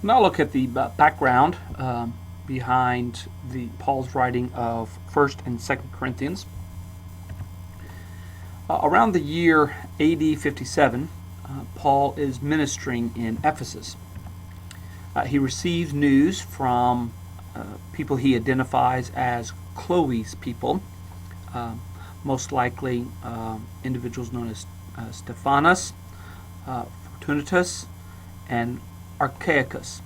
Now look at the background behind Paul's writing of 1st and 2nd Corinthians. Around the year AD 57, Paul is ministering in Ephesus. He receives news from people he identifies as Chloe's people, most likely individuals known as Stephanas, Fortunatus, and Archaicus,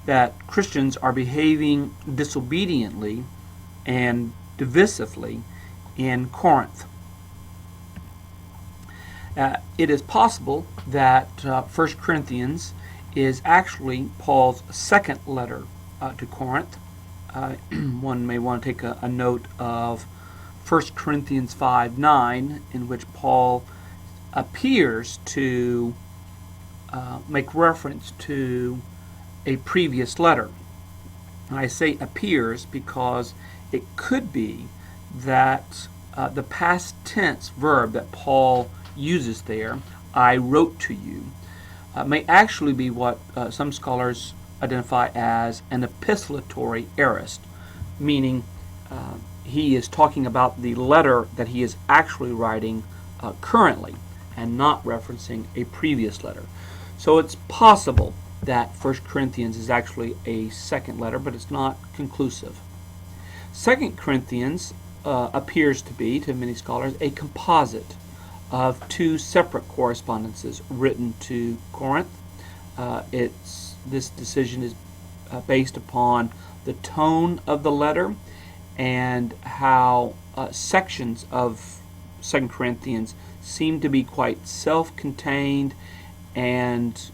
that Christians are behaving disobediently and divisively in Corinth. It is possible that 1 Corinthians is actually Paul's second letter to Corinth. One may want to take a note of 1 Corinthians 5:9, in which Paul appears to make reference to a previous letter. And I say appears because it could be that the past tense verb that Paul uses there, I wrote to you, may actually be what some scholars identify as an epistolatory aorist, meaning he is talking about the letter that he is actually writing currently and not referencing a previous letter. So it's possible that 1 Corinthians is actually a second letter, but it's not conclusive. 2 Corinthians appears to be, to many scholars, a composite of two separate correspondences written to Corinth. This decision is based upon the tone of the letter and how sections of 2 Corinthians seem to be quite self-contained and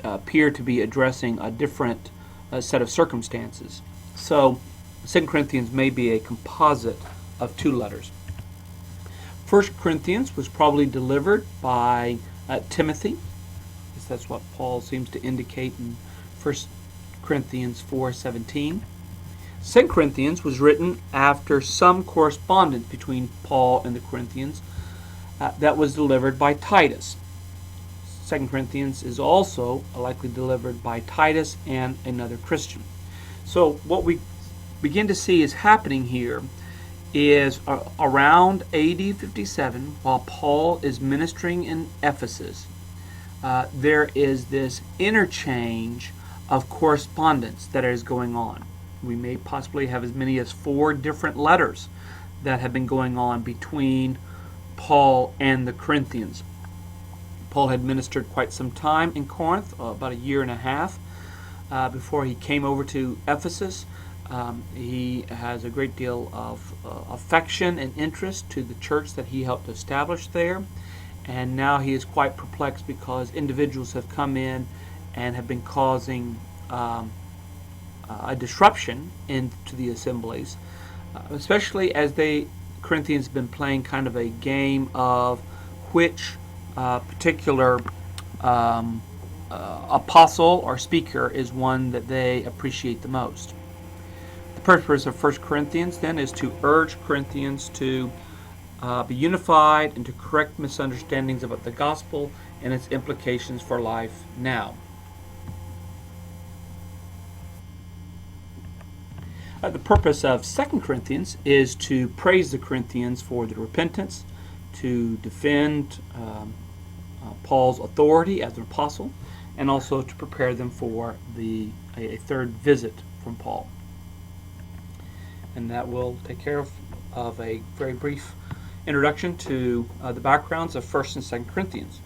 appear to be addressing a different set of circumstances. So 2 Corinthians may be a composite of two letters. 1 Corinthians was probably delivered by Timothy. That's what Paul seems to indicate in 1 Corinthians 4:17. 2 Corinthians was written after some correspondence between Paul and the Corinthians that was delivered by Titus. 2 Corinthians is also likely delivered by Titus and another Christian. So what we begin to see is happening here is around AD 57, while Paul is ministering in Ephesus, there is this interchange of correspondence that is going on. We may possibly have as many as 4 different letters that have been going on between Paul and the Corinthians. Paul had ministered quite some time in Corinth, about a year and a half, before he came over to Ephesus. He has a great deal of affection and interest to the church that he helped establish there. And now he is quite perplexed because individuals have come in and have been causing a disruption into the assemblies, especially as Corinthians have been playing kind of a game of which particular apostle or speaker is one that they appreciate the most. The purpose of 1 Corinthians then is to urge Corinthians to be unified and to correct misunderstandings about the gospel and its implications for life now. The purpose of 2 Corinthians is to praise the Corinthians for their repentance, to defend Paul's authority as an apostle, and also to prepare them for a third visit from Paul. And that will take care of a very brief introduction to the backgrounds of 1st and 2nd Corinthians.